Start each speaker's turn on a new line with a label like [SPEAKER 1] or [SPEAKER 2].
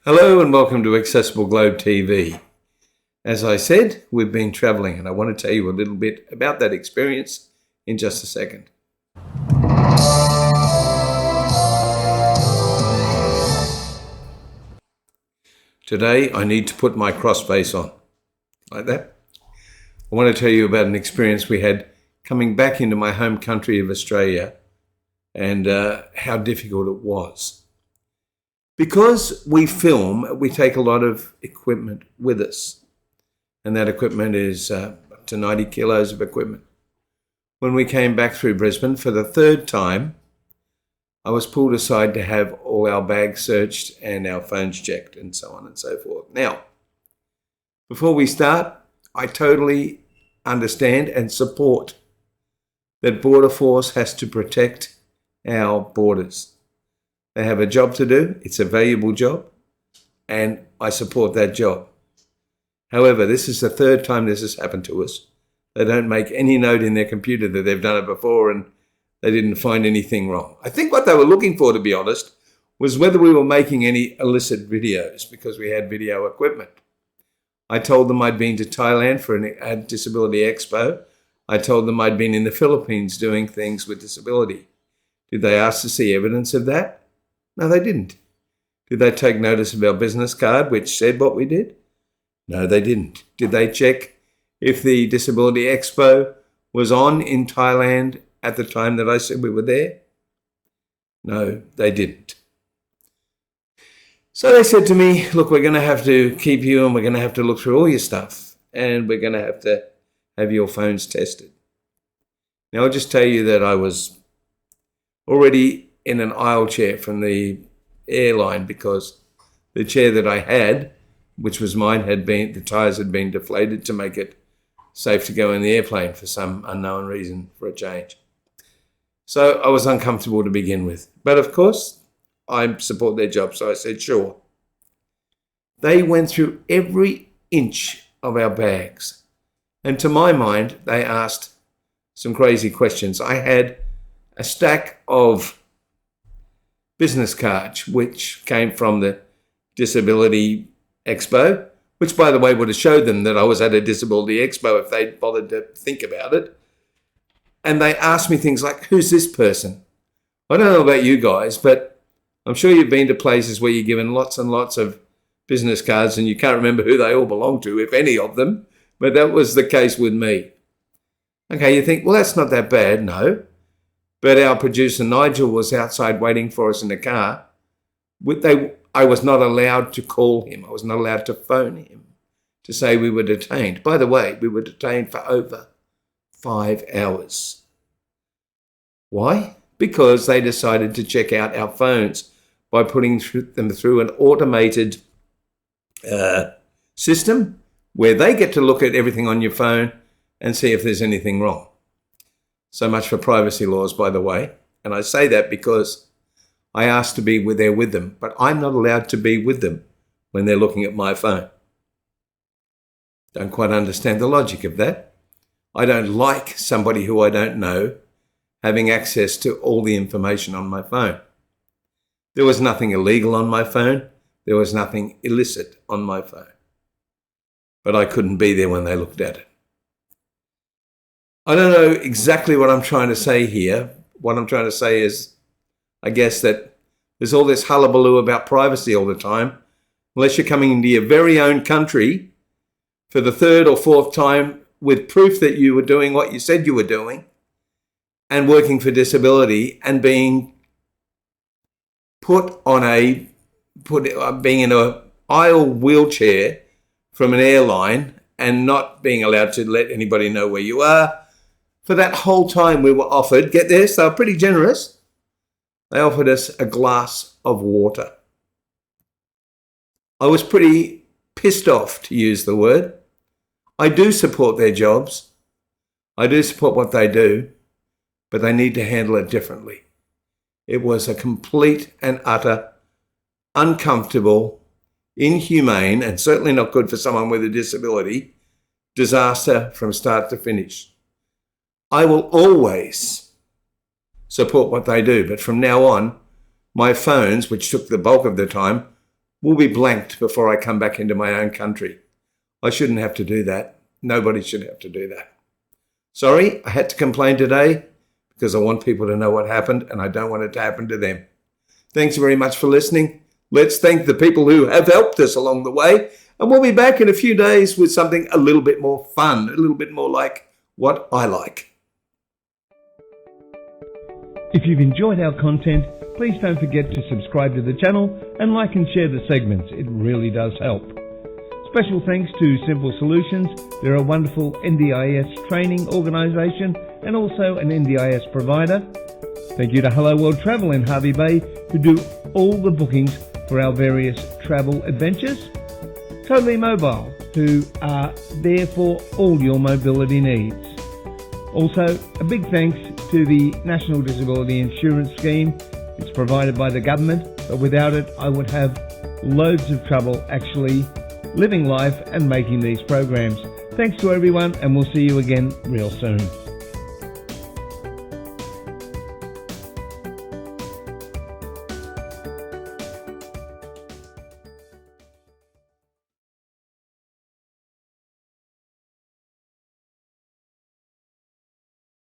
[SPEAKER 1] Hello and welcome to Accessible Globe TV. As I said, we've been travelling and I want to tell you a little bit about that experience in just a second. Today I need to put my crossface on, like that. I want to tell you about an experience we had coming back into my home country of Australia and how difficult it was. Because we film, we take a lot of equipment with us. And that equipment is up to 90 kilos of equipment. When we came back through Brisbane for the third time, I was pulled aside to have all our bags searched and our phones checked and so on and so forth. Now, before we start, I totally understand and support that Border Force has to protect our borders. They have a job to do. It's a valuable job, and I support that job. However, this is the third time this has happened to us. They don't make any note in their computer that they've done it before and they didn't find anything wrong. I think what they were looking for, to be honest, was whether we were making any illicit videos because we had video equipment. I told them I'd been to Thailand for a disability expo. I told them I'd been in the Philippines doing things with disability. Did they ask to see evidence of that? No, they didn't. Did they take notice of our business card, which said what we did? No, they didn't. Did they check if the Disability Expo was on in Thailand at the time that I said we were there? No, they didn't. So they said to me, look, we're going to have to keep you and we're going to have to look through all your stuff and we're going to have your phones tested. Now, I'll just tell you that I was already in an aisle chair from the airline because the chair that I had, which was mine, the tyres had been deflated to make it safe to go in the airplane for some unknown reason for a change. So I was uncomfortable to begin with. But of course, I support their job, so I said, sure. They went through every inch of our bags. And to my mind, they asked some crazy questions. I had a stack of business cards, which came from the Disability Expo, which, by the way, would have showed them that I was at a Disability Expo if they'd bothered to think about it. And they asked me things like, who's this person? I don't know about you guys, but I'm sure you've been to places where you're given lots and lots of business cards and you can't remember who they all belong to, if any of them. But that was the case with me. Okay, you think, well, that's not that bad. No. But our producer, Nigel, was outside waiting for us in the car. I was not allowed to call him. I was not allowed to phone him to say we were detained. By the way, we were detained for over 5 hours. Why? Because they decided to check out our phones by putting them through an automated system where they get to look at everything on your phone and see if there's anything wrong. So much for privacy laws, by the way. And I say that because I asked to be there with them, but I'm not allowed to be with them when they're looking at my phone. Don't quite understand the logic of that. I don't like somebody who I don't know having access to all the information on my phone. There was nothing illegal on my phone. There was nothing illicit on my phone. But I couldn't be there when they looked at it. I don't know exactly what I'm trying to say here. What I'm trying to say is, I guess, that there's all this hullabaloo about privacy all the time. Unless you're coming into your very own country for the third or fourth time with proof that you were doing what you said you were doing and working for disability and being being in an aisle wheelchair from an airline and not being allowed to let anybody know where you are. For that whole time we were offered, get this, they were pretty generous, they offered us a glass of water. I was pretty pissed off, to use the word. I do support their jobs. I do support what they do, but they need to handle it differently. It was a complete and utter, uncomfortable, inhumane, and certainly not good for someone with a disability, disaster from start to finish. I will always support what they do, but from now on, my phones, which took the bulk of the time, will be blanked before I come back into my own country. I shouldn't have to do that. Nobody should have to do that. Sorry, I had to complain today because I want people to know what happened and I don't want it to happen to them. Thanks very much for listening. Let's thank the people who have helped us along the way, and we'll be back in a few days with something a little bit more fun, a little bit more like what I like.
[SPEAKER 2] If you've enjoyed our content, please don't forget to subscribe to the channel and like and share the segments. It really does help. Special thanks to Simple Solutions. They're a wonderful NDIS training organisation and also an NDIS provider. Thank you to Hello World Travel in Harvey Bay, who do all the bookings for our various travel adventures. Totally Mobile, who are there for all your mobility needs. Also, a big thanks to the National Disability Insurance Scheme. It's provided by the government, but without it, I would have loads of trouble actually living life and making these programs. Thanks to everyone, and we'll see you again real soon.